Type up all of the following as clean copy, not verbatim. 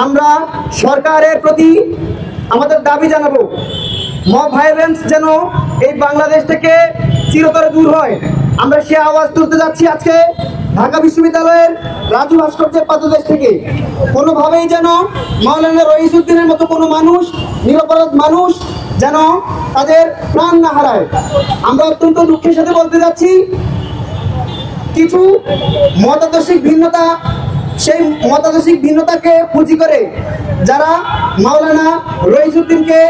আমরা সরকারের প্রতি আমাদের দাবি জানাবো, মব ভায়োলেন্স যেন এই বাংলাদেশ থেকে চিরতরে দূর হয়। আমরা সে আওয়াজ তুলতে যাচ্ছি আজকে ঢাকা বিশ্ববিদ্যালয়ের রাজু ভাস্কর্যের পাদদেশ থেকে। কোনোভাবেই যেন মাওলানা রইসউদ্দিনের মতো কোনো মানুষ, নিরপরাধ মানুষ যেন তাদের প্রাণ না হারায়। আমরা অত্যন্ত দুঃখের সাথে বলতে যাচ্ছি, কিছু মতাদর্শিক ভিন্নতা, সেই মতাদর্শিক ভিন্নতাকে পুঁজি করে যারা মাওলানা রইসউদ্দিনকে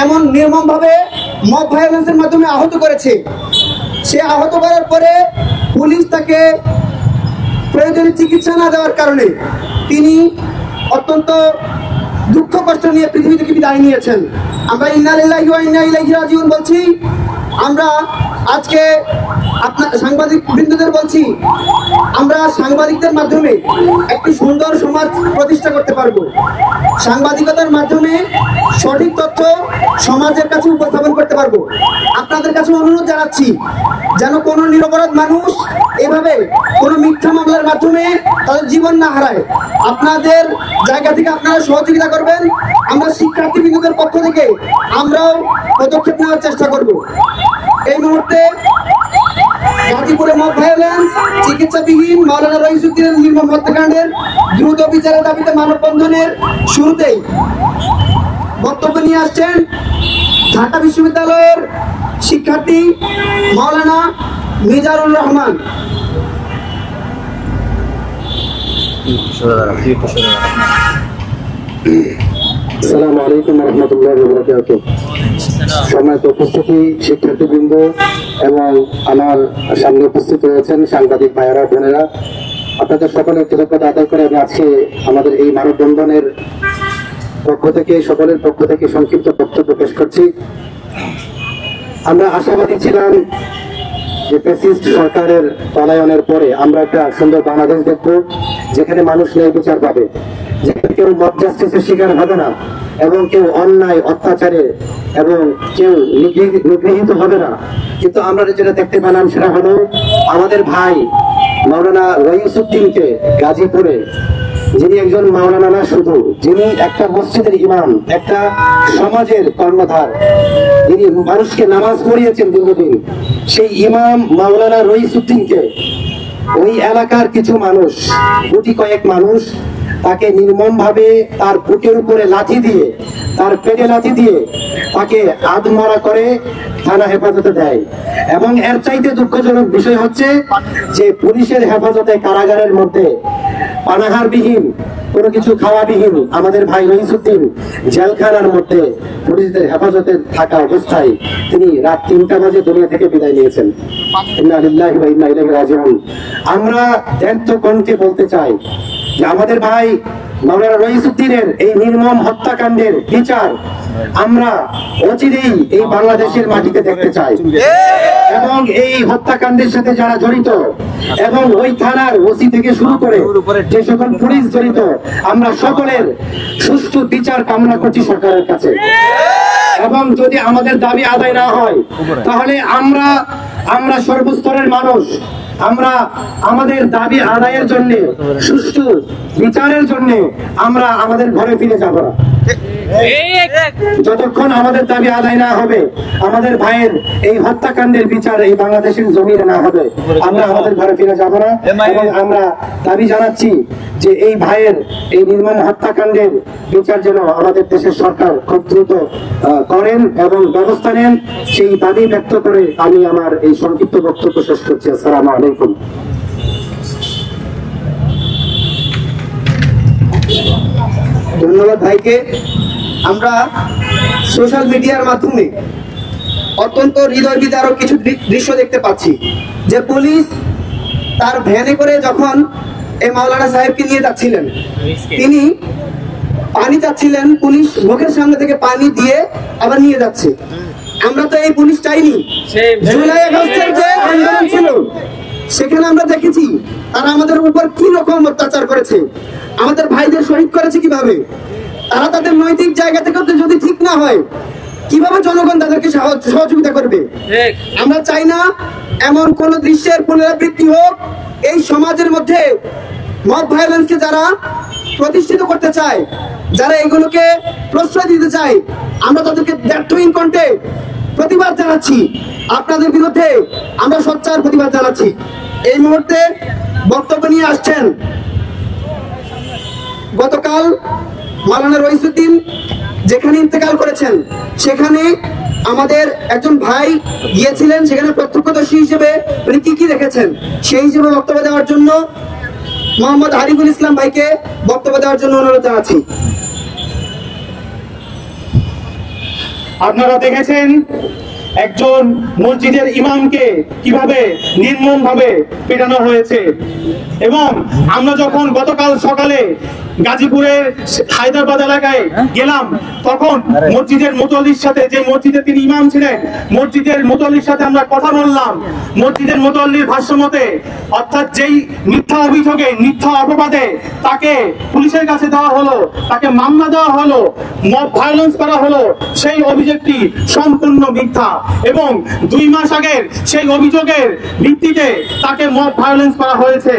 এমন নির্মমভাবে মব ভায়োলেন্সের মাধ্যমে আহত করেছে, সে আহত করার পরে পুলিশ তাকে প্রয়োজনীয় চিকিৎসা না দেওয়ার কারণে তিনি অত্যন্ত দুঃখ কষ্ট নিয়ে পৃথিবী থেকে বিদায় নিয়েছেন। আমরা ইন্না লিল্লাহি ওয়া ইন্না ইলাইহি রাজিউন বলছি। আমরা আজকে আপনার সাংবাদিক বৃন্দদের বলছি, আমরা সাংবাদিকদের মাধ্যমে একটি সুন্দর সমাজ প্রতিষ্ঠা করতে পারবো। সাংবাদিকতার মাধ্যমে সঠিক তথ্য সমাজের কাছে উপস্থাপন করতে পারবো। আপনাদের কাছে অনুরোধ জানাচ্ছি, যেন কোনো নিরপরাধ মানুষ এভাবে কোনো মিথ্যা মামলার মাধ্যমে তাদের জীবন না হারায়। আপনাদের জায়গা থেকে আপনারা সহযোগিতা করবেন। আমরা শিক্ষার্থীবৃন্দদের পক্ষ থেকে আমরাও পদক্ষেপ নেওয়ার চেষ্টা করব। এই মুহূর্তে গাজীপুরে মব ভায়োলেন্স, চিকিৎসাবিহীন মাওলানা রইসউদ্দিনের নির্মম হত্যাকাণ্ডের দ্রুত বিচারের দাবিতে মানববন্ধনের শুরুতেই বক্তব্য নিয়ে আসছেন ঢাকা বিশ্ববিদ্যালয়ের শিক্ষার্থী মাওলানা মিজানুর রহমান। আসসালামু আলাইকুম ওয়া রাহমাতুল্লাহি ওয়া বারাকাতুহু। সম্মানিত উপস্থিতি, শিক্ষার্থীবৃন্দ এবং আমার সামনে উপস্থিত রয়েছেন সাংবাদিক ভাইয়েরা, বোনেরা, আপনাদের সকলের কৃতজ্ঞতা আদায় করে আমি আজকে আমাদের এই মানববন্ধনের পক্ষ থেকে, সকলের পক্ষ থেকে সংক্ষিপ্ত বক্তব্য পেশ করছি। আমরা আশাবাদী ছিলাম যে ফ্যাসিস্ট সরকারের পলায়নের পরে আমরা একটা সুন্দর বাংলাদেশ দেখব, যেখানে মানুষ ন্যায় বিচার পাবে, যেখানে কেউ মব জাস্টিসের শিকার হবে না এবং কেউ অন্যায় অত্যাচারে এবং কেউ নিগৃহীত হবে না। কিন্তু আমরা যেটা দেখতে পেলাম সেটা হলো আমাদের ভাই মাওলানা রইসউদ্দিনকে গাজীপুরে, যিনি একজন মাওলানা না শুধু, যিনি একটা মসজিদের ইমাম, একটা সমাজের কর্ণধার, যিনি মানুষকে নামাজ পড়িয়েছেন দীর্ঘদিন, সেই ইমাম মাওলানা রইসউদ্দিনকে ওই এলাকার কিছু মানুষ, গুটি কয়েক মানুষ, তাকে নির্মমভাবে তার বুকের উপরে লাঠি দিয়ে, তার পেটে লাঠি দিয়ে তাকে আধমরা করে থানা হেফাজতে দেয়। এবং এর চাইতে দুঃখজনক বিষয় হচ্ছে যে পুলিশের হেফাজতে, কারাগারের মধ্যে পানাহারবিহীন, কোনো কিছু খাওয়াবিহীন আমাদের ভাই রইসউদ্দিন জেলখানার মধ্যে পুলিশদের হেফাজতে থাকা অবস্থায় তিনি রাত 3টা বাজে দুনিয়া থেকে বিদায় নিয়েছেন। ইন্না লিল্লাহি ওয়া ইন্না ইলাইহি রাজিউন। আমরা কণ্ঠে বলতে চাই যে আমাদের ভাই মাওলানা রইসউদ্দিনের এই নির্মম হত্যাকাণ্ডের বিচার আমরা অচিরেই এই বাংলাদেশের মাটিতে দেখতে চাই, এবং এই হত্যাকাণ্ডের সাথে যারা জড়িত এবং ওই থানার ওসি থেকে শুরু করে যে সকল পুলিশ জড়িত, আমরা সকলের সুষ্ঠু বিচার কামনা করছি সরকারের কাছে। এবং যদি আমাদের দাবি আদায় না হয়, তাহলে আমরা সর্বস্তরের মানুষ, আমরা আমাদের দাবি আদায়ের জন্য, সুষ্ঠু বিচারের জন্য আমরা আমাদের ঘরে ফিরে যাব না। যতক্ষণ আমাদের দাবি আদায় না হবে, আমাদের ভাইয়ের এই হত্যাকাণ্ডের বিচার এই বাংলাদেশের জমিনে না হবে, আমরা আমাদের ঘরে ফিরে যাব না। এবং আমরা দাবি জানাচ্ছি যে এই ভাইয়ের এই নির্মম হত্যাকাণ্ডের বিচার যেন আমাদের দেশের সরকার খুব দ্রুত করেন এবং ব্যবস্থা নেন, সেই দাবি ব্যক্ত করে আমি আমার এই সংক্ষিপ্ত বক্তব্য শেষ করছি। আসসালামু আলাইকুম। ধন্যবাদ ভাইকে। আমরা সোশ্যাল মিডিয়ার মাধ্যমে অত্যন্ত হৃদয় বিদারক কিছু দৃশ্য দেখতে পাচ্ছি, যে পুলিশ তার ভ্যানে করে যখন এই মাওলানা সাহেবকে নিয়ে যাচ্ছিলেন, তিনি পানি চাচ্ছিলেন, পুলিশ মুখের সামনে থেকে পানি দিয়ে আবার নিয়ে যাচ্ছে। আমরা তো এই পুলিশ চাইনি। জুলাই আগস্টের যে আন্দোলন ছিল, সেখানে আমরা দেখেছি তারা আমাদের উপর কি রকম অত্যাচার করেছে, আমাদের ভাইদের শহীদ করেছে কিভাবে। তারা তাদের নৈতিক জায়গা থেকে যদি ঠিক না হয়, কিভাবে জনগণ তাদেরকে সহযোগিতা করবে? আমরা চাই না এমন কোন দৃশ্যের পুনরাবৃত্তি হোক এই সমাজের মধ্যে। মব ভায়োলেন্সকে যারা প্রতিষ্ঠিত করতে চায়, যারা এগুলোকে প্রশ্রয় দিতে চায়, আমরা তাদেরকে দ্যাটুইং কণ্ঠে প্রতিবাদ জানাচ্ছি। আপনাদের বিরুদ্ধে আমরা সোচ্চার প্রতিবাদ জানাচ্ছি। এই মুহূর্তে বক্তব্য নিয়ে আসছেন গতকাল মাওলানা রইসুদ্দিন যেখানে ইন্তেকাল করেছেন, সেখানে আমাদের একজন ভাই গিয়েছিলেন, সেখানে প্রত্যক্ষদর্শী হিসেবে উনি কি দেখেছেন সেই হিসেবে বক্তব্য দেওয়ার জন্য মোহাম্মদ আরিফুল ইসলাম ভাইকে বক্তব্য দেওয়ার জন্য অনুরোধ জানাচ্ছি। আপনারা দেখেছেন একজন মসজিদের ইমামকে কিভাবে নির্মমভাবে পেটানো হয়েছে, এবং আমরা যখন গতকাল সকালে গাজীপুরের হায়দ্রাবাদ এলাকায় গেলাম, তখন মসজিদের মুতল্লির সাথে, যে মসজিদে তিনি ইমাম ছিলেন, মসজিদের মুতল্লির সাথে আমরা কথা বললাম। মসজিদের মুতল্লির ভাষ্য মতে, অর্থাৎ যেই মিথ্যা অভিযোগে, মিথ্যা অপবাদে তাকে পুলিশের কাছে দেওয়া হলো, তাকে মামলা দেওয়া হলো, মব ভায়োলেন্স করা হলো, সেই অভিযোগটি সম্পূর্ণ মিথ্যা, এবং 2 মাস আগের সেই অভিযোগের ভিত্তিতে তাকে মব ভায়োলেন্স করা হয়েছে,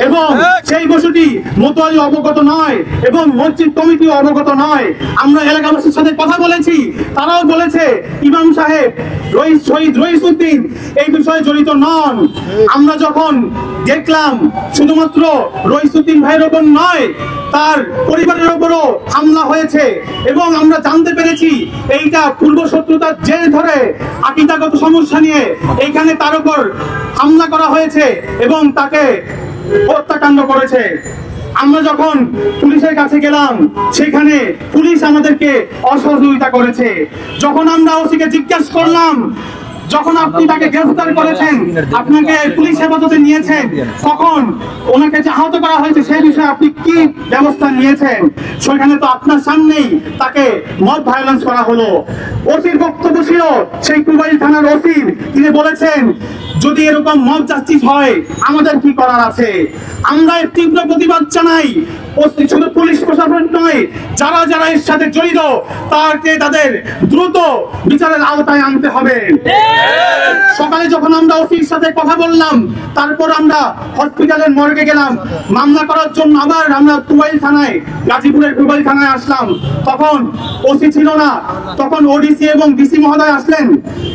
এবং সেই বিষয়টি মুতল্লি অবগত নয় এবং মসজিদ কমিটিও অবগত নয়। আমরা এলাকাবাসীর সাথে কথা বলেছি, তারাও বলেছে ইমাম সাহেব শহীদ রইসুদ্দিন এই বিষয়ে জড়িত নন। আমরা যখন দেখলাম শুধুমাত্র রইসুদ্দিন ভাইয়ের ওপর নয়, তার পরিবারের উপরও হামলা হয়েছে, এবং আমরা জানতে পেরেছি এইটা পূর্ব শত্রুতার জের ধরে আকীদাগত সমস্যা নিয়ে এইখানে তার উপর হামলা করা হয়েছে এবং তাকে হত্যাকাণ্ড করেছে। আমরা যখন পুলিশের কাছে গেলাম, সেখানে পুলিশ আমাদেরকে অসহযোগিতা করেছে। যখন আমরা ওসিকে জিজ্ঞাসা করলাম, যখন আপনি তাকে গ্রেফতার করেছেন, আপনাকে পুলিশ হেফাজতে নিয়েছেন, তখন ওনাকে যে আহত করা হয়েছে সেই বিষয়ে আপনি কি ব্যবস্থা নিয়েছেন? সেখানে তো আপনার সামনেই তাকে মব ভায়োলেন্স করা হলো। ওসির বক্তব্য ছিল, সেই কুবাইল থানার ওসি, তিনি বলেছেন যদি এরকম মব জাস্টিস হয় আমাদের কি করার আছে। আমরা এর তীব্র প্রতিবাদ জানাই। শুধু পুলিশ প্রশাসন নয়, যারা যারা এর সাথে জড়িত তাদের দ্রুত বিচারের আওতায় আনতে হবে। সকালে যখন আমরা ওসির সাথে কথা বললাম, তারপর আমরা হসপিটালের মর্গে গেলাম মামলা করার জন্য। আবার আমরা কুবাইল থানায়, গাজীপুরের কুবাইল থানায় আসলাম, তখন ওসি ছিল না, তখন ওডিসি এবং ডিসি মহোদয় আসলেন।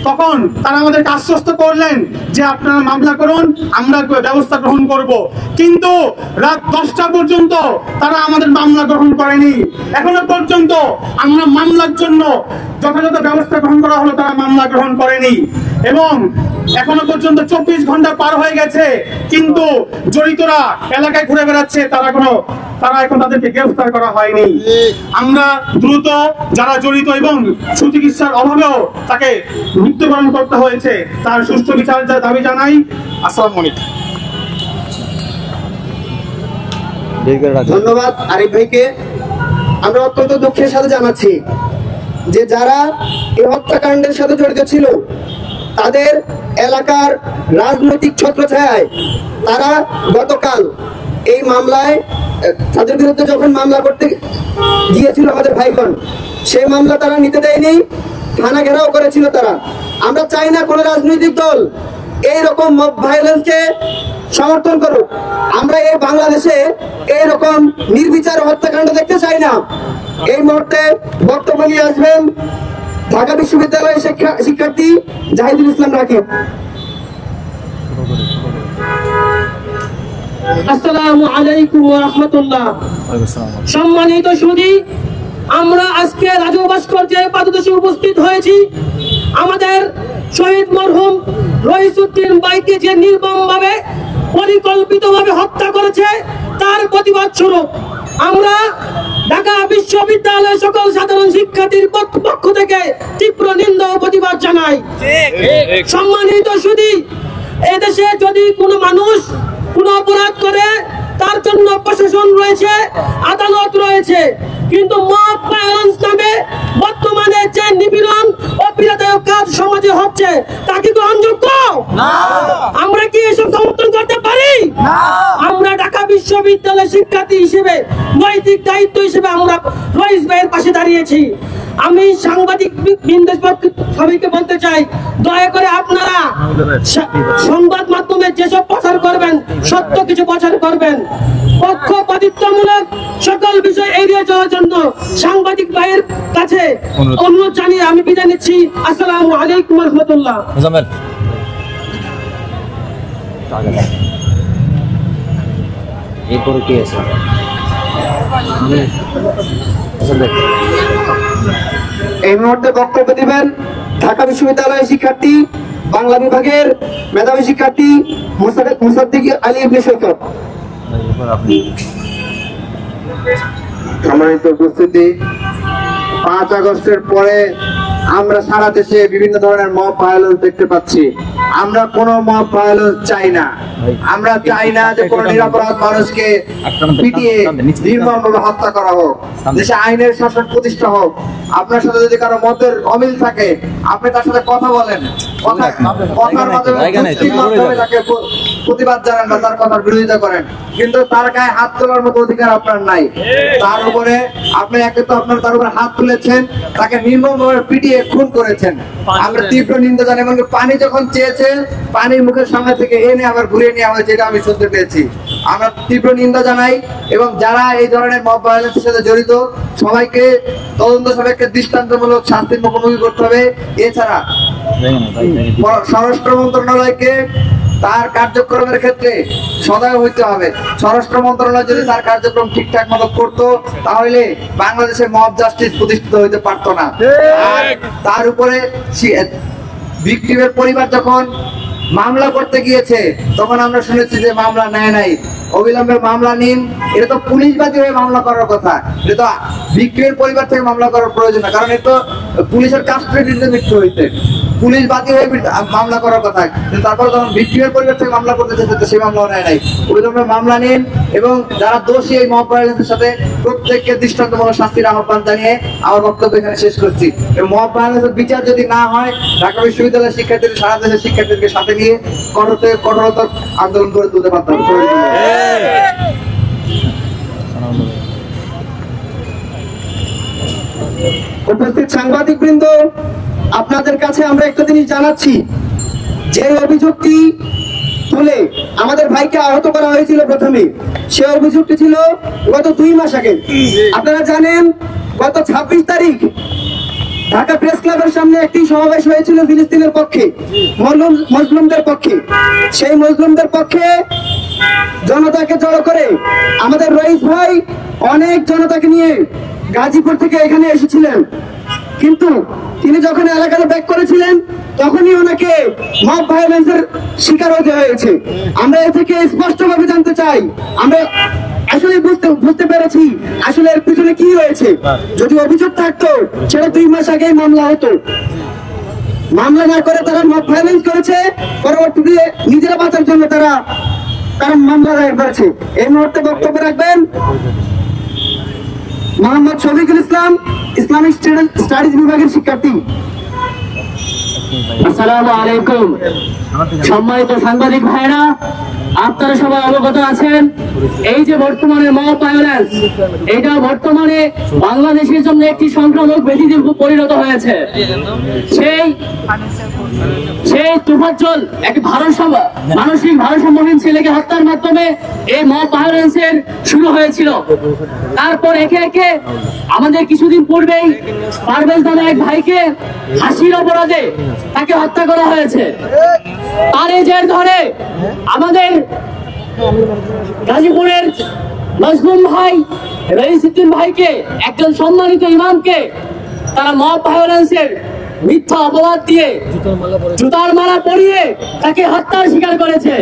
তখন তারা আমাদেরকে আশ্বস্ত করলেন যে আপনারা মামলা করুন, আমরা ব্যবস্থা গ্রহণ করব। কিন্তু রাত 10টা পর্যন্ত তারা আমাদের মামলা গ্রহণ করেনি। এখনো পর্যন্ত আমরা মামলার জন্য যথাযথ ব্যবস্থা গ্রহণ করা হলো, তারা মামলা গ্রহণ করেনি, এবং এখনো পর্যন্ত 24 ঘন্টা পার হয়ে গেছে, কিন্তু জড়িতরা এলাকায় ঘুরে বেড়াচ্ছে, তারা এখন তাদেরকে গ্রেফতার করা হয়নি। আমরা দ্রুত যারা জড়িত এবং সুচিকিৎসার অভাবেও তাকে মৃত্যুবরণ করতে হয়েছে, তার সুষ্ঠু বিচার দাবি জানাই। আসসালামু আলাইকুম। ধন্যবাদ আরিফ ভাইকে। আমরা অত্যন্ত দুঃখের সাথে জানাচ্ছি যে যারা এই হত্যাকাণ্ডের সাথে জড়িত ছিল, তাদের এলাকার রাজনৈতিক ছত্রছায়ায় তারা গতকাল এই মামলায়, তাদের বিরুদ্ধে যখন মামলা করতে গিয়েছিল আমাদের ভাইগণ, সেই মামলা তারা নিতে দেয়নি, থানা ঘেরাও করেছিল তারা। আমরা চাই না কোনো রাজনৈতিক দল এইরকম মব ভায়োলেন্সকে সমর্থন করুক। আমরা এই বাংলাদেশে এইরকম নির্বিচার হত্যাকাণ্ড দেখতে চাই না। এই মুহূর্তে বক্তব্য নিয়ে আসবেন ঢাকা বিশ্ববিদ্যালয়ের শিক্ষার্থী জাহিদুল ইসলাম রাকিব। আসসালামু আলাইকুম ওয়া রাহমাতুল্লাহ। সম্মানিত সুধী, আমরা আজকে রাজু ভাস্কর্যে পাদদেশে উপস্থিত হয়েছি আমাদের শহীদ মরহুম রইসুদ্দিন ভাইকে যে নির্মমভাবে পরিকল্পিতভাবে হত্যা করেছে তার প্রতিবাদ স্বরূপ আমরা ঢাকা বিশ্ববিদ্যালয়ের সকল সাধারণ শিক্ষার্থীর পক্ষ থেকে তীব্র নিন্দা ও প্রতিবাদ জানাই। সম্মানিত সুধী, এদেশে যদি কোনো মানুষ কোনো অপরাধ করে তার জন্য প্রশাসন রয়েছে, আদালত রয়েছে, কিন্তু মব ভায়োলেন্স নামে বর্তমানে যে নিপীড়ন ও পীড়াদায়ক কাজ সমাজে হচ্ছে তা কি গ্রহণযোগ্য? আমরা কি এসব সমর্থন করতে পারি? আমরা ঢাকা বিশ্ববিদ্যালয়ের শিক্ষার্থী হিসেবে নৈতিক দায়িত্ব হিসেবে আমরা রইস ভাইয়ের পাশে দাঁড়িয়েছি। আমি সাংবাদিক বৃন্দের পক্ষে সবাইকে বলতে চাই, দয়া করে আপনারা সংবাদ মাধ্যমে যেসব প্রচার করবেন সত্য কিছু প্রচার করবেন। পক্ষপাতিত্বমূলক সকল বিষয় এড়িয়ে চলার জন্য সাংবাদিক ভাইয়ের কাছে অনুরোধ জানিয়ে আমি বিদায় নিচ্ছি। আসসালামু আলাইকুম ওয়া রাহমাতুল্লাহ। এরপরে কি আছে? এই মুহূর্তে বক্তব্য দিবেন ঢাকা বিশ্ববিদ্যালয়ের শিক্ষার্থী, বাংলা বিভাগের মেধাবী শিক্ষার্থী মুসাদ্দিক আলী ইবনে সৈকত। সম্মানিত উপস্থিতি, 5 আগস্টের পরে আমরা সারা দেশে বিভিন্ন ধরনের মব ভায়োলেন্স দেখতে পাচ্ছি। আমরা কোনো মব ভায়োলেন্স চাই না। আমরা চাই না যে কোনো নিরপরাধ মানুষকে পিটিয়ে নির্মমভাবে হত্যা করা হোক। দেশে আইনের শাসন প্রতিষ্ঠা হোক। আপনার সাথে যদি কারো মতের অমিল থাকে, আপনি তার সাথে কথা বলেন, কথার মাধ্যমে তাকে প্রতিবাদ জানান বা তার কথার বিরোধিতা করেন, কিন্তু তার গায়ে হাত তোলার মতো অধিকার আপনার নাই। তার উপরে আপনি একে তো আপনার তার উপরে হাত তুলেছেন, তাকে নির্মমভাবে পিটিয়ে খুন করেছেন। আমরা তীব্র নিন্দা জানাই। এবং পানি যখন চেয়েছে, পানির মুখের সামনে থেকে এনে আবার ঘুরিয়ে নেওয়া হয়েছে, এটা আমি শুনতে পেয়েছি। আমরা তীব্র নিন্দা জানাই এবং যারা এই ধরনের মব ভায়োলেন্সের সাথে জড়িত সবাইকে তদন্ত সাপেক্ষে দৃষ্টান্তমূলক শাস্তির মুখোমুখি করতে হবে। এছাড়া স্বরাষ্ট্র মন্ত্রণালয়কে তার কার্যক্রমের ক্ষেত্রে সদয় হইতে হবে। স্বরাষ্ট্র মন্ত্রণালয় যদি তার কার্যক্রম ঠিকঠাক মতো করতো, তাহলে বাংলাদেশে মব জাস্টিস প্রতিষ্ঠিত হইতে পারতো না। আর তার উপরে ভিকটিমের পরিবার যখন মামলা করতে গিয়েছে, তখন আমরা শুনেছি যে মামলা নেয় নাই। অবিলম্বে মামলা নিন। এটা তো পুলিশবাদী হয়ে মামলা করার কথা, এটা তো ভিকটিমের পরিবার থেকে মামলা করার প্রয়োজন না, কারণ এটা তো পুলিশের কাস্টডিতে মৃত্যু হয়েছে। পুলিশবাদী হয়ে মামলা করার কথা, কিন্তু তারপর যখন ভিকটিমের পরিবার থেকে মামলা করতে চাইছে, সেই মামলা নেয় নাই। অবিলম্বে মামলা নিন এবং যারা দোষী এই মব ভায়োলেন্সের সাথে প্রত্যেককে দৃষ্টান্তমূলক শাস্তির আহ্বান জানিয়ে আমার বক্তব্য এখানে শেষ করছি। মব ভায়োলেন্সের বিচার যদি না হয়, ঢাকা বিশ্ববিদ্যালয়ের শিক্ষার্থীদের সারা দেশের শিক্ষার্থীদেরকে সাথে নিয়ে কঠোরতর আন্দোলন করে তুলতে পারতাম। উপস্থিত সাংবাদিক বৃন্দ, আপনাদের কাছে আমরা একটা জিনিস জানাচ্ছি, যে অভিযোগটি তুলে আমাদের ভাইকে আহত করা হয়েছিল প্রথমে, সে অভিযোগটি ছিল গত 2 মাস আগে। আপনারা জানেন, গত 26 তারিখ ঢাকা প্রেস ক্লাবের সামনে একটি সমাবেশ হয়েছিল ফিলিস্তিনের পক্ষে, মুসলিমদের পক্ষে। সেই মুসলিমদের পক্ষে জনতাকে জড়ো করে আমাদের রইস ভাই অনেক জনতাকে নিয়ে গাজীপুর থেকে এখানে এসেছিলেন, কিন্তু তিনি যখন এলাকাতে ব্যাক করেছিলেন, তখনই ওনাকে মব ভায়োলেন্সের শিকার হতে হয়েছে। আমরা এ থেকে স্পষ্টভাবে জানতে চাই, আমরা আসলে বুঝতে পেরেছি আসলে এর পিছনে কি হয়েছে। যদি অভিযোগ থাকতো, সেটা 2 মাস আগেই মামলা হতো। মামলা না করে তারা মব ভায়োলেন্স করেছে, পরবর্তীতে নিজেরা বাঁচার জন্য তারা মামলা দায়ের করেছে। এই মুহূর্তে বক্তব্য রাখবেন মোহাম্মদ শফিকুল ইসলাম, ইসলামিক স্টাডিজ বিভাগের শিক্ষার্থী। আসসালামু আলাইকুম। সম্মানিত সাংবাদিক ভাইরা, আপনারা সবাই অবগত আছেন, এই যে বর্তমানে মব ভায়োলেন্স, এটা বর্তমানে বাংলাদেশের জন্য একটি সংক্রামক ব্যাধিতে পরিণত হয়েছে। সেই তুফাজ্জল একটি মানসিক ভারসাম্যহীন ছেলেকে হত্যার মাধ্যমে এই মব ভায়োলেন্সের শুরু হয়েছিল। তারপর একে একে আমাদের কিছুদিন পূর্বেই পারভেজ নামে এক ভাইকে ফাঁসির অপরাধে তাকে হত্যা করা হয়েছে। তার এই জের ধরে আমাদের গাজীপুরের মজলুম ভাই রইসউদ্দিন ভাইকে, একজন সম্মানিত ইমামকে, তারা মব ভায়োলেন্সের মিথ্যা অপবাদ দিয়ে জুতার মালা পরিয়ে তাকে হত্যার শিকার করেছে।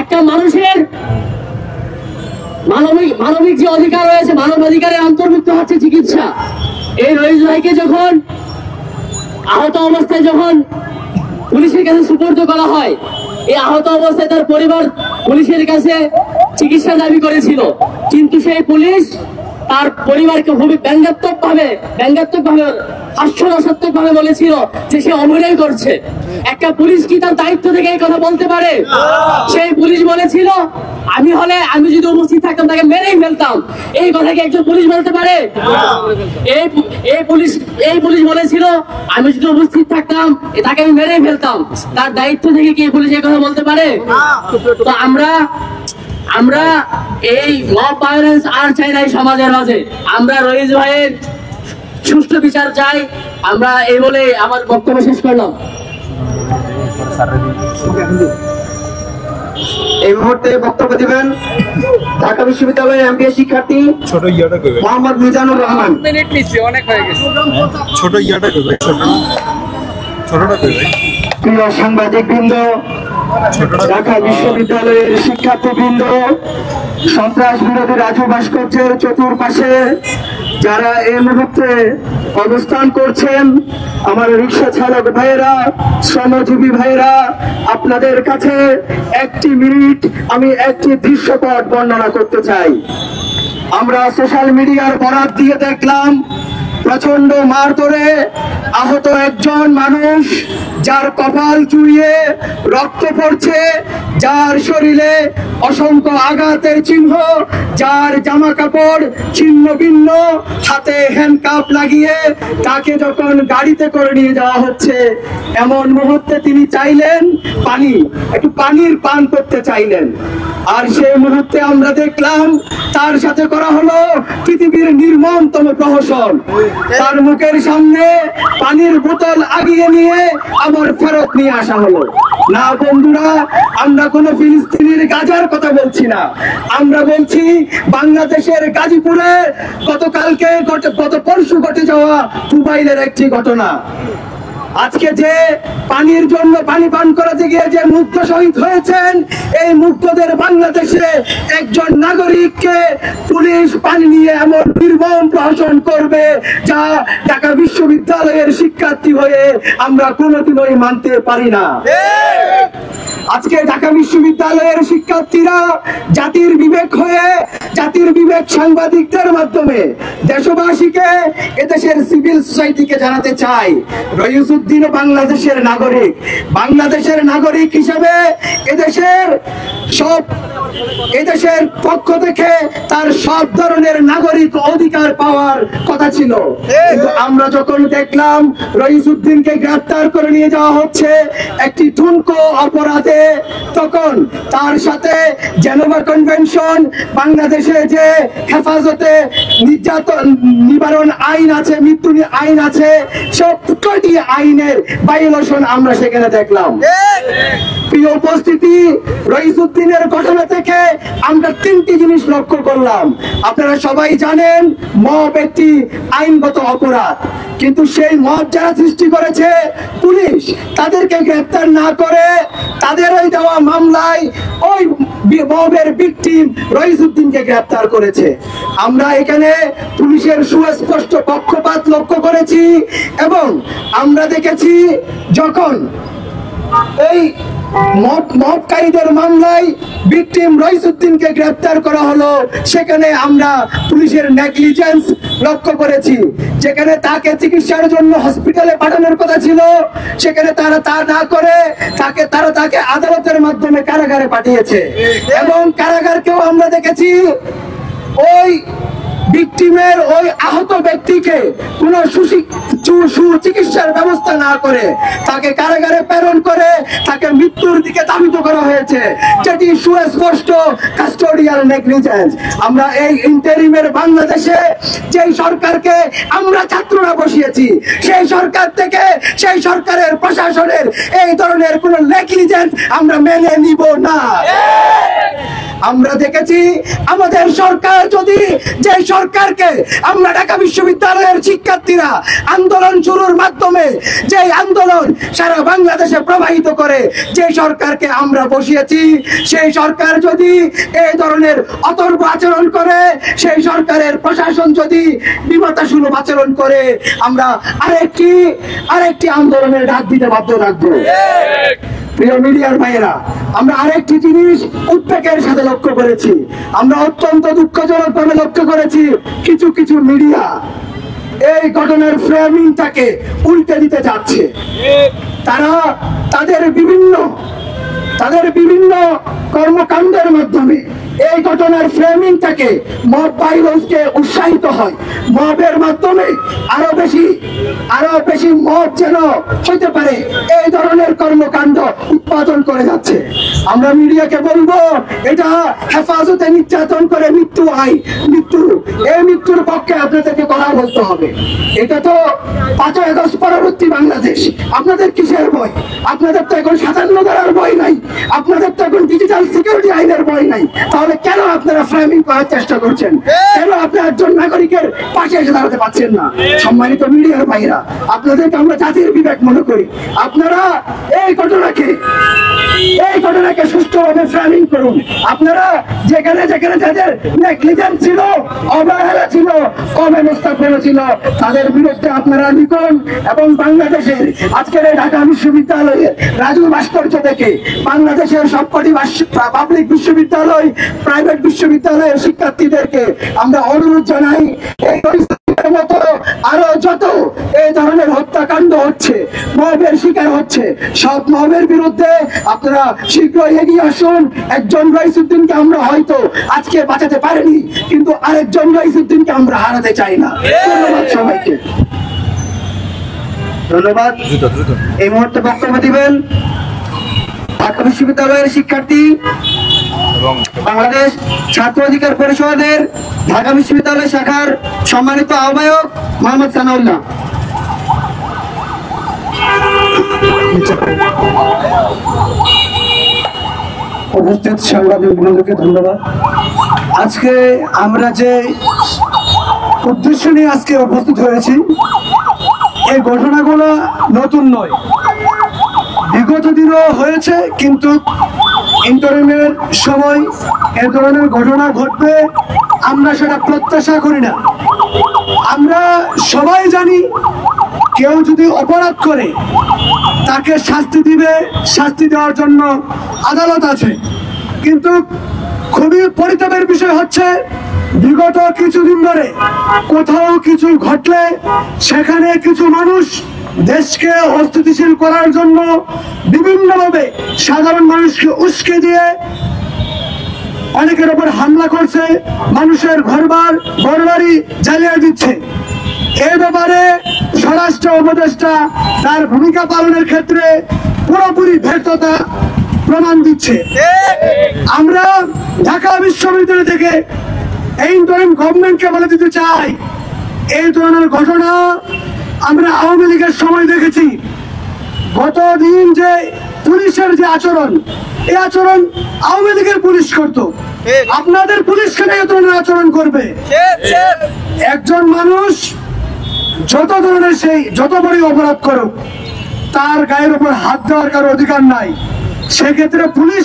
একটা মানুষের মানবিক যে অধিকার রয়েছে, মানব অধিকারের অন্তর্ভুক্ত হচ্ছে চিকিৎসা। এই রইস ভাইকে যখন আহত অবস্থায় যখন পুলিশের কাছে সুপর্দ করা হয়, এই আহত অবস্থায় তার পরিবার পুলিশের কাছে চিকিৎসা দাবি করেছিল, কিন্তু সেই পুলিশ তার পরিবারকে খুবই ব্যঙ্গাত্মক ভাবে হাস্যরসাত্মক ভাবে বলেছিল যে সে অভিনয় করছে। একটা পুলিশ কি তার দায়িত্ব থেকে এই কথা বলতে পারে? সেই পুলিশ বলেছিল আমি যদি উপস্থিত থাকতাম তাকে মেরেই ফেলতাম। এই কথা কি একজন পুলিশ বলতে পারে? এই পুলিশ বলেছিল আমি যদি উপস্থিত থাকতাম তাকে আমি মেরেই ফেলতাম। তার দায়িত্ব থেকে কি পুলিশ এই কথা বলতে পারে? তো আমরা এই মব ভায়োলেন্স আর চাই না এই সমাজের মাঝে। আমরা রইস ভাইয়ের সুষ্ঠু বিচার চাই। আমরা এই বলে আমার বক্তব্য শেষ করলাম। এই মুহূর্তে বক্তব্য দিবেন ঢাকা বিশ্ববিদ্যালয়ের এমবিএ শিক্ষার্থী মোহাম্মদ মিজানুর রহমান। প্রিয় সাংবাদিক বৃন্দ, ঢাকা বিশ্ববিদ্যালয়ের শিক্ষার্থীবৃন্দ, সন্ত্রাস বিরোধী রাজু ভাস্কর্যের চতুর্পাশে যারা এই মুহূর্তে অবস্থান করছেন, আমার রিক্সা চালক ভাইয়েরা, শ্রমজীবী ভাইয়েরা, আপনাদের কাছে একটি মিনিট আমি একটি দৃশ্যপট বর্ণনা করতে চাই। আমরা সোশ্যাল মিডিয়ার বরাত দিয়ে দেখলাম প্রচন্ড মারধরে আহত একজন মানুষ, যার কপাল চুইয়ে রক্ত পড়ছে, যার শরীরে অসংখ্য আঘাতের চিহ্ন, যার জামা কাপড় ছিন্ন ভিন্ন, হাতে হ্যান্ডকাপ লাগিয়ে তাকে যখন গাড়িতে করে নিয়ে যাওয়া হচ্ছে, এমন মুহূর্তে তিনি চাইলেন একটু পানির পান করতে চাইলেন। আর সেই মুহূর্তে আমরা দেখলাম তার সাথে করা হলো পৃথিবীর নির্মমতম প্রহসন। তার মুখের সামনে পানির বোতল আগিয়ে নিয়ে আবার ফেরত নিয়ে আসা হলো। না বন্ধুরা, আমরা কোন ফিলিস্তিনের গাজার কথা বলছি না, আমরা বলছি বাংলাদেশের গাজীপুরে গত পরশু ঘটে যাওয়া মোবাইলের একটি ঘটনা। আজকে যে পানির জন্য পানি পান করাতে গিয়ে যে মুগ্ধ শহীদ হয়েছেন, এই মুগ্ধদের বাংলাদেশে একজন নাগরিককে পুলিশ পানি নিয়ে এমন নির্মম প্রহসন করবে, যা ঢাকা বিশ্ববিদ্যালয়ের শিক্ষার্থী হয়ে আমরা কোনোদিনই মানতে পারি না। আজকে ঢাকা বিশ্ববিদ্যালয়ের শিক্ষার্থীরা জাতির বিবেক হয়ে, জাতির বিবেক সাংবাদিকদের মাধ্যমে দেশবাসীকে, এদেশের সিভিল সোসাইটিকে জানাতে চাই, রইসুদ্দিন বাংলাদেশের নাগরিক হিসেবে এদেশের পক্ষ থেকে তার সব ধরনের নাগরিক অধিকার পাওয়ার কথা ছিল। কিন্তু আমরা যখন দেখলাম রইসুদ্দিনকে গ্রেফতার করে নিয়ে যাওয়া হচ্ছে একটি ঠুনকো অপরাধে, তখন তার সাথে জেনেভা কনভেনশন, বাংলাদেশে যে হেফাজতে নির্যাতন নিবারণ আইন আছে, মৃত্যু আইন আছে, সবকটি আইনের ভায়োলেশন আমরা সেখানে দেখলাম। প্রিয় উপস্থিতি, রইসুদ্দিনের ঘটনা থেকে আমরা তিনটি জিনিস লক্ষ্য করলাম। আপনারা সবাই জানেন মব একটি আইনগত অপরাধ, কিন্তু সেই মব যারা সৃষ্টি করেছে পুলিশ তাদেরকে গ্রেফতার না করে তাদের ওই দেওয়া মামলায় ওই মবের ভিকটিম রইসুদ্দিনকে গ্রেফতার করেছে। আমরা এখানে পুলিশের সুস্পষ্ট পক্ষপাত লক্ষ্য করেছি এবং আমরা দেখেছি যখন এই মবকারীদের মামলায় ভিকটিম রইসুদ্দিনকে গ্রেফতার করা হলো, সেখানে আমরা পুলিশের নেগলিজেন্স লক্ষ্য করেছি। যেখানে তাকে চিকিৎসার জন্য হসপিটালে পাঠানোর কথা ছিল, সেখানে তারা তা না করে তাকে আদালতের মাধ্যমে কারাগারে পাঠিয়েছে। এবং কারাগারকেও আমরা দেখেছি ওই ভিকটিমের ওই আহত ব্যক্তিকে কোন সুচিকিৎসার ব্যবস্থা না করে তাকে কারাগারে প্রেরণ করে তাকে মৃত্যুর দিকে ধাবিত করা হয়েছে, যেটি সুস্পষ্ট কাস্টোডিয়াল নেগলিজেন্স। আমরা এই ইন্টারিমের বাংলাদেশে যেই সরকারকে আমরা ছাত্ররা বসিয়েছি, সেই সরকার থেকে, সেই সরকারের প্রশাসনের এই ধরনের কোন নেগলিজেন্স আমরা মেনে নিব না। আমরা দেখেছি আমাদের সরকার যদি, যে সরকারকে আমরা ঢাকা বিশ্ববিদ্যালয়ের শিক্ষার্থীরা আন্দোলন শুরুর মাধ্যমে যে আন্দোলন সারা বাংলাদেশে প্রবাহিত করে, যে সরকারকে আমরা বসিয়েছি, সেই সরকার যদি এই ধরনের অতর্ব আচরণ করে, সেই সরকারের প্রশাসন যদি বিমতাসুলভ আচরণ করে, আমরা আরেকটি আন্দোলনের ডাক দিতে বাধ্য থাকবো। প্রিয় মিডিয়ার ভাইয়েরা, আমরা আরেকটি জিনিস উদ্বেগের সাথে লক্ষ্য করেছি, আমরা অত্যন্ত দুঃখজনক ভাবে লক্ষ্য করেছি কিছু কিছু মিডিয়া এই ঘটনার ফ্রেমিংটাকে উল্টে দিতে যাচ্ছে। তারা তাদের বিভিন্ন কর্মকাণ্ডের মাধ্যমে এই ঘটনার ফ্রেমিংটাকে মব ভাইলেন্সকে উৎসাহিত হয়, মবের মাধ্যমে আরো বেশি মব যেন হইতে পারে এই ধরনের কর্মকাণ্ড উৎপাদন করে যাচ্ছে। আমরা মিডিয়াকে বলবো, এটা হেফাজতে নির্যাতন করে মৃত্যু এই মৃত্যুর পক্ষে আপনাদেরকে কথা বলতে হবে। এটা তো 5ই আগস্ট পরবর্তী বাংলাদেশ, আপনাদের কিসের ভয়? আপনাদের তো এখন 57 ধারার ভয় নাই, আপনাদের তো এখন ডিজিটাল সিকিউরিটি আইনের ভয় নাই। তাহলে কেন আপনারা ফ্রেমিং করার চেষ্টা করছেন? কেন আপনি একজন নাগরিকের পাশে এসে দাঁড়াতে পারছেন না? সম্মানিত মিডিয়ার ভাইরা, আপনাদেরকে আমরা জাতির বিবেক মনে করি, আপনারা এই ঘটনাকে সুষ্ঠুভাবে ফ্রেমিং করুন। আপনারা যেখানে যাদের নেগলিজেন্স ছিল, অবহেলা ছিল, অব্যবস্থাপনা ছিল, তাদের বিরুদ্ধে আপনারা লিখুন এবং বাংলাদেশের আজকের এই ঢাকা বিশ্ববিদ্যালয়ের রাজু ভাস্কর্য থেকে বাংলাদেশের সবকটি পাবলিক বিশ্ববিদ্যালয়, প্রাইভেট বিশ্ববিদ্যালয়ের শিক্ষার্থীদেরকে আমরা অনুরোধ জানাই, এই মতো আরো যত এই ধরনের হত্যাকাণ্ড হচ্ছে, মবের শিকার হচ্ছে, সব মবের বিরুদ্ধে আপনারা শীঘ্রই এগিয়ে আসুন। একজন রাইসুদ্দিনকে আমরা হয়তো আজকে বাঁচাতে পারিনি, কিন্তু আরেকজন রাইসুদ্দিনকে আমরা হারাতে চাই না। ধন্যবাদ সবাইকে। ধন্যবাদ। এই মুহূর্তে বক্তব্য দিবেন ঢাকা বিশ্ববিদ্যালয়ের শিক্ষার্থী এবং বাংলাদেশ ছাত্র অধিকার পরিষদের ঢাকা বিশ্ববিদ্যালয় শাখার সম্মানিত আহ্বায়ক মোহাম্মদ সানাউল্লাহ। উপস্থিত সাংবাদিক বন্ধুকে ধন্যবাদ। আজকে আমরা যে উদ্দেশ্য নিয়ে আজকে উপস্থিত হয়েছি, এই ঘটনাগুলো নতুন নয়, বিগত দিনও হয়েছে, কিন্তু ইন্টারিমের সময় এ ধরনের ঘটনা ঘটবে আমরা সেটা প্রত্যাশা করি না। আমরা সবাই জানি, কেউ যদি অপরাধ করে তাকে শাস্তি দিবে, শাস্তি দেওয়ার জন্য আদালত আছে। কিন্তু খুবই পরিতাপের বিষয় হচ্ছে, বিগত কিছুদিন ধরে কোথাও কিছু ঘটলে সেখানে কিছু মানুষ দেশকে অস্থিতিশীল করার জন্য বিভিন্নভাবে সাধারণ মানুষকে উস্কে দিয়ে অনেকের উপর হামলা করছে, মানুষের ঘরবাড়ি জ্বালিয়ে দিচ্ছে। এই ব্যাপারে স্বরাষ্ট্র উপদেষ্টা তার ভূমিকা পালনের ক্ষেত্রে পুরোপুরি ব্যর্থতা প্রমাণ দিচ্ছে। আমরা ঢাকা বিশ্ববিদ্যালয় থেকে এই গভর্নমেন্টকে বলে দিতে চাই, এই ধরনের ঘটনা আমরা আওয়ামী লীগের সময় দেখেছি। গতদিন যে পুলিশের যে আচরণ, এই আচরণ আওয়ামী লীগের পুলিশ করতো, আপনাদের পুলিশ কেন এই ধরনের আচরণ করবে? একজন মানুষ যত বড় অপরাধ করুক, তার গায়ের উপর হাত দেওয়ার কারো অধিকার নাই। সেক্ষেত্রে পুলিশ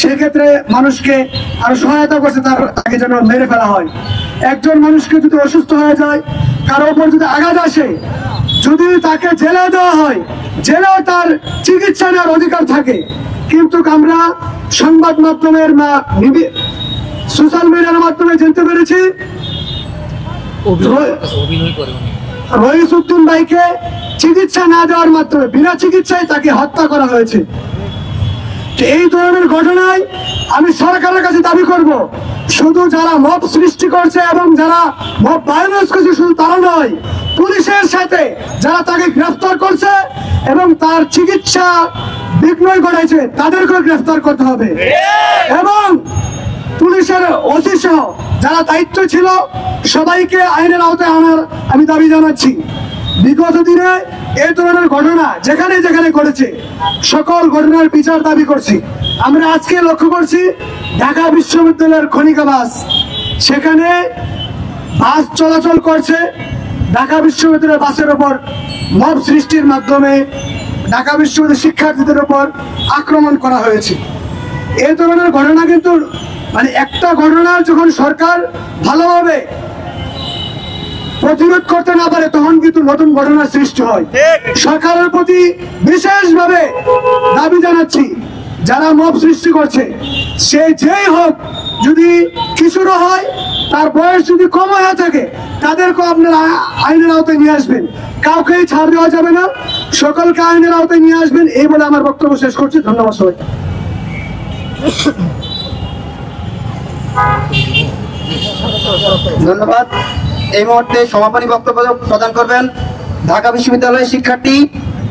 সেক্ষেত্রে মানুষকে আরো সহায়তা করছে, তাকে যেন মেরে ফেলা হয়। একজন মানুষকে যদি অসুস্থ হয়ে যায়, কারো উপর যদি আঘাত আসে, যদি তাকে জেলে দেওয়া হয়, জেলেও তার চিকিৎসা নেওয়ার অধিকার থাকে। কিন্তু আমরা সংবাদ মাধ্যমের সোশ্যাল মিডিয়ার মাধ্যমে জানতে পেরেছি, রইসউদ্দিন ভাইকে চিকিৎসা না দেওয়ার মাধ্যমে বিনা চিকিৎসায় তাকে হত্যা করা হয়েছে। এই ধরনের ঘটনায় আমি সরকারের কাছে দাবি করব, শুধু যারা মব সৃষ্টি করছে এবং যারা মব ভায়োলেন্স করছে শুধু তারা নয়, পুলিশের সাথে যারা তাকে গ্রেফতার করছে এবং তার চিকিৎসা বিঘ্ন ঘটাইছে, তাদেরকেও গ্রেফতার করতে হবে। এবং পুলিশের ওসি সহ যারা দায়িত্ব ছিল সবাইকে আইনের আওতায় আনার আমি দাবি জানাচ্ছি। বিগত দিনে এই ধরনের ঘটনা যেখানে ঘটেছে, সকল ঘটনার বিচার দাবি করছি। আমরা আজকে লক্ষ্য করছি ঢাকা বিশ্ববিদ্যালয়ের খনিকা বাস, সেখানে বাস চলাচল করছে, ঢাকা বিশ্ববিদ্যালয়ের বাসের উপর মব সৃষ্টির মাধ্যমে ঢাকা বিশ্ববিদ্যালয়ের শিক্ষার্থীদের উপর আক্রমণ করা হয়েছে। এই ধরনের ঘটনা কিন্তু একটা ঘটনার যখন সরকার ভালোভাবে প্রতিরোধ করতে না পারে তখন কিন্তু নতুন ঘটনার সৃষ্টি হয়। সরকারের প্রতি বিশেষভাবে দাবি জানাচ্ছি, যারা মব সৃষ্টি করছে সে যেই হোক, যদি কিশোর হয়, তার বয়স যদি কম হয়ে থাকে, তাদেরকে আপনারা আইনের আওতায় নিয়ে আসবেন। কাউকেই ছাড় দেওয়া যাবে না, সকলকে আইনের আওতায় নিয়ে আসবেন। এই বলে আমার বক্তব্য শেষ করছি। ধন্যবাদ সবাই। ধন্যবাদ। এই মুহূর্তে সমাপনী বক্তব্য প্রদান করবেন ঢাকা বিশ্ববিদ্যালয়ের শিক্ষার্থী,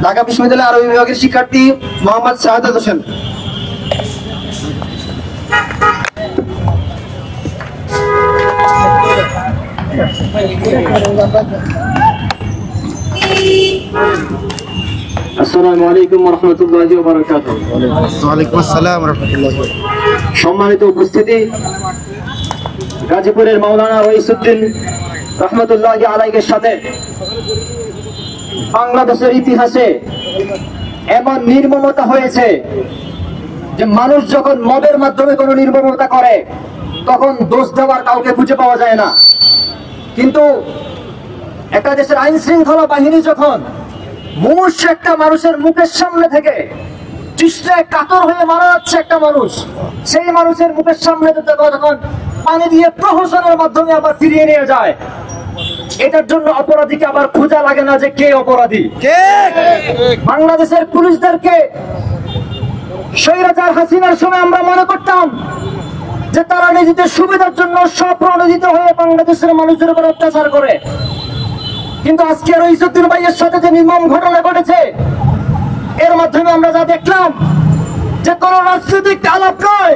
ঢাকা বিশ্ববিদ্যালয়ের আরবি বিভাগের শিক্ষার্থী মোহাম্মদ শাহাদাত হোসেন। আসসালামু আলাইকুম ওয়া রাহমাতুল্লাহি ওয়া বারাকাতুহু। ওয়ালাইকুম আসসালাম ওয়া রাহমাতুল্লাহি। সম্মানিত উপস্থিতি, গাজীপুরের মাওলানা রইসউদ্দিন রহমতুল্লাহি আলাইহির সাথে বাংলাদেশের ইতিহাসে এমন নির্মমতা হয়েছে যে মানুষ যখন মদের মাধ্যমে কোনো নির্মমতা করে তখন দোষ দেওয়ার কাউকে খুঁজে পাওয়া যায় না। কিন্তু একটা দেশের আইন শৃঙ্খলা বাহিনী যখন মুমূর্ষ একটা মানুষের মুখের সামনে থেকে তৃষ্ণায় কাতর হয়ে মারা যাচ্ছে একটা মানুষ, সেই মানুষের মুখের সামনে যখন পানি দিয়ে প্রহসনের মাধ্যমে আবার ফিরিয়ে নিয়ে যায়, এটার জন্য অপরাধীকে আবার খোঁজা লাগে না যে কে অপরাধী। বাংলাদেশের পুলিশদেরকে স্বৈরাচার হাসিনার সময় আমরা মনে করতাম যে তারা নিজেদের সুবিধার জন্য স্বপ্রণোদিত হয়ে বাংলাদেশের মানুষের উপর অত্যাচার করে, কিন্তু আজকে রইসউদ্দিন ভাইয়ের সাথে যে নির্মম ঘটনা ঘটেছে, এর মাধ্যমে আমরা যা দেখলাম যে কোন রাজনৈতিক আলাপ নয়,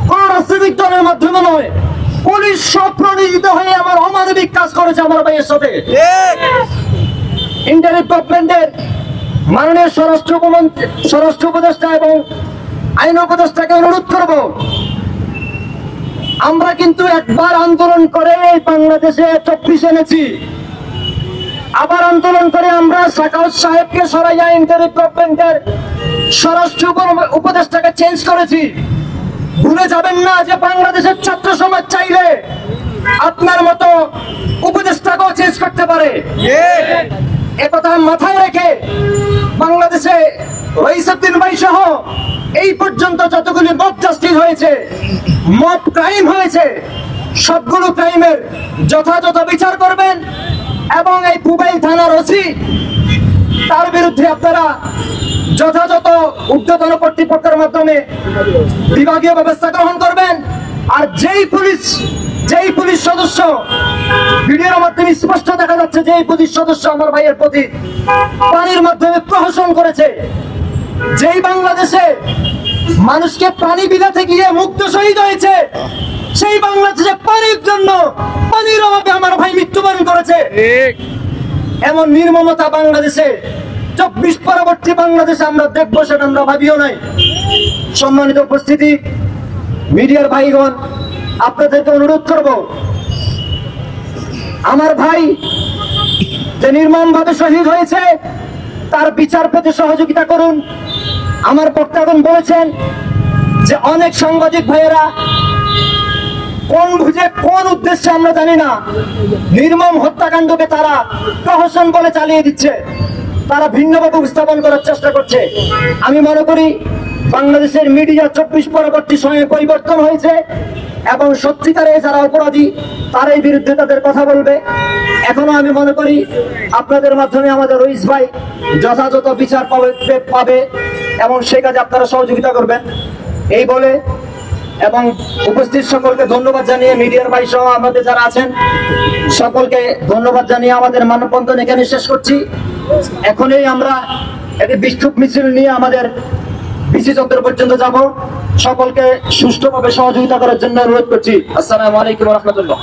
কোন রাজনৈতিক দলের মাধ্যমে নয়, পুলিশ স্বপ্রণোদিত হয়ে আমার অমানবিক কাজ করেছে আমার ভাইয়ের সাথে। ইন্টারিম গভর্নমেন্টের মাননীয় স্বরাষ্ট্র উপদেষ্টা এবং আইন উপদেষ্টাকে অনুরোধ করব, আমরা কিন্তু একবার আন্দোলন করে বাংলাদেশে 24 এনেছি, আবার আন্দোলন করে আমরা সাকাউত সাহেবকে সরাইয়া ইন্টারিম গভর্নমেন্টের স্বরাষ্ট্র উপদেষ্টাকে চেঞ্জ করেছি। ভুলে যাবেন না যে বাংলাদেশের ছাত্র সমাজ চাইলে আপনার মতো উপদেষ্টাকেও চেঞ্জ করতে পারে। একথা মাথায় রেখে বাংলাদেশে রইসউদ্দিন ভাই সহ এই পর্যন্ত যতগুলি মব জাস্টিস হয়েছে, মব ক্রাইম হয়েছে, সবগুলো ক্রাইমের যথাযথ বিচার করবেন এবং এই পুবাইল থানার ওসি তার বিরুদ্ধে আপনারা যথাযথ ঊর্ধ্বতন কর্তৃপক্ষের মাধ্যমে বিভাগীয় ব্যবস্থা গ্রহণ করবেন। আর যেই পুলিশ সদস্য, ভিডিওর মাধ্যমে স্পষ্ট দেখা যাচ্ছে যেই পুলিশ সদস্য আমার ভাইয়ের প্রতি পানির মাধ্যমে প্রহসন করেছে, যেই বাংলাদেশে মানুষকে পানি বিলাতে গিয়ে মুক্ত শহীদ হয়েছে, সেই বাংলাদেশে পানির জন্য পানির অভাবে আমার ভাই মৃত্যুবরণ করেছে। এমন নির্মমতা বাংলাদেশে 24 পরবর্তী বাংলাদেশে আমরা দেখবো, সেটা আমরা ভাবিও নাই। সম্মানিত উপস্থিতি, মিডিয়ার ভাইগণ, আপনাদেরকে অনুরোধ করব, আমার ভাই যে নির্মম ভাবে শহীদ হয়েছে তার বিচার পেতে সহযোগিতা করুন। আমার বক্তাগণ বলেছেন যে অনেক সাংবাদিক ভাইয়েরা কোন বুঝে কোন উদ্দেশ্যে আমরা জানি না নির্মম হত্যাকাণ্ডকে তারা প্রহসন বলে চালিয়ে দিচ্ছে, তারা ভিন্নভাবে উপস্থাপন করার চেষ্টা করছে। আমি মনে করি বাংলাদেশের মিডিয়া 24 পরবর্তী সময়ে পরিবর্তন হয়েছে এবং সত্যিকারে যারা অপরাধী তারই বিরুদ্ধে তাদের কথা বলবে। এখনো আমি মনে করি আপনাদের মাধ্যমে আমাদের রইস ভাই যথাযথ বিচার পাবে এবং সেই কাজে আপনারা সহযোগিতা করবেন এই বলে, এবং উপস্থিত সকলকে ধন্যবাদ জানিয়ে, মিডিয়ার ভাই সহ আমাদের যারা আছেন সকলকে ধন্যবাদ জানিয়ে আমাদের মানববন্ধন এখানে শেষ করছি। এখনই আমরা একটি বিক্ষোভ মিছিল নিয়ে আমাদের বিসি চত্বর পর্যন্ত যাব। সকলকে সুষ্ঠুভাবে সহযোগিতা করার জন্য অনুরোধ করছি। আসসালামু আলাইকুম ওয়া রাহমাতুল্লাহ।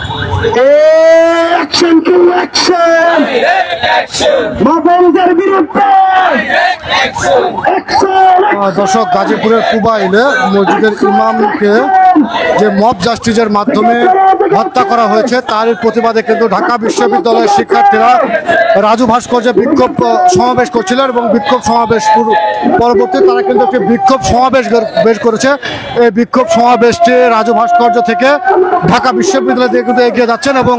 দর্শক, গাজীপুরের কুবাইলে মসজিদের ইমামকে যে মব জাস্টিসের মাধ্যমে হত্যা করা হয়েছে তার প্রতিবাদে কিন্তু ঢাকা বিশ্ববিদ্যালয়ের শিক্ষার্থীরা রাজু ভাস্কর্যে বিক্ষোভ সমাবেশ করছিল এবং বিক্ষোভ সমাবেশ পরবর্তী তারা কিন্তু একটি বিক্ষোভ সমাবেশ বের করেছে। এই বিক্ষোভ সমাবেশটি রাজু ভাস্কর্য থেকে ঢাকা বিশ্ববিদ্যালয় থেকে কিন্তু এগিয়ে যাচ্ছেন এবং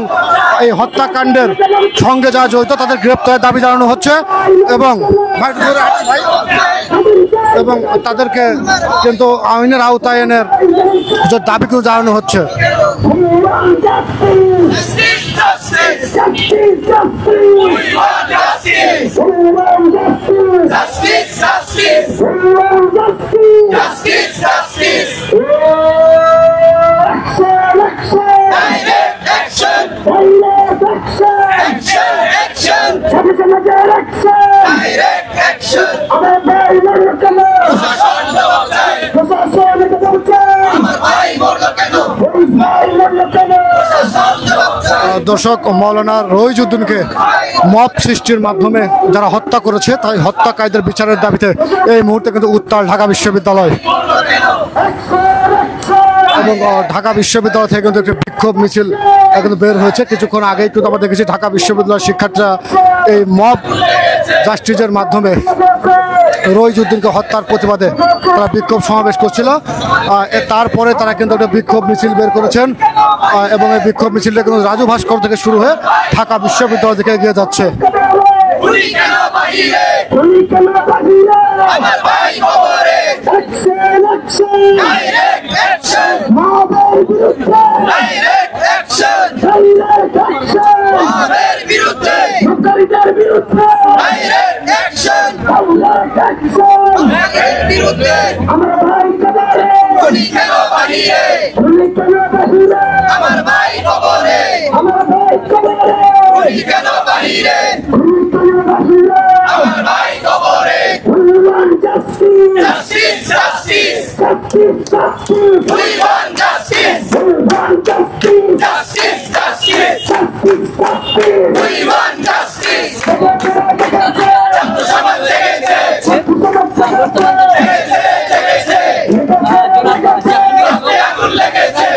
এই হত্যাকাণ্ডের সঙ্গে যারা জড়িত তাদের গ্রেপ্তারের দাবি জানানো হচ্ছে এবং তাদেরকে কিন্তু আইনের আওতায় এনের দাবি কিন্তু জানানো হচ্ছে। দর্শক, মৌলানা রহিজউদ্দিনকে মব সৃষ্টির মাধ্যমে যারা হত্যা করেছে তাই হত্যাকারীদের বিচারের দাবিতে এই মুহূর্তে কিন্তু উত্তাল ঢাকা বিশ্ববিদ্যালয় এবং ঢাকা বিশ্ববিদ্যালয় থেকে কিন্তু একটি বিক্ষোভ মিছিল কিন্তু বের হয়েছে। কিছুক্ষণ আগেই কিন্তু আমরা দেখেছি ঢাকা বিশ্ববিদ্যালয়ের শিক্ষার্থীরা এই মব জাস্টিসের মাধ্যমে রহিজউদ্দিনকে হত্যার প্রতিবাদে তারা বিক্ষোভ সমাবেশ করছিল। তারপরে তারা কিন্তু একটা বিক্ষোভ মিছিল বের করেছেন এবং এই বিক্ষোভ মিছিলটা কিন্তু রাজু ভাস্কর থেকে শুরু হয়ে ঢাকা বিশ্ববিদ্যালয় থেকে এগিয়ে যাচ্ছে। লেগেছে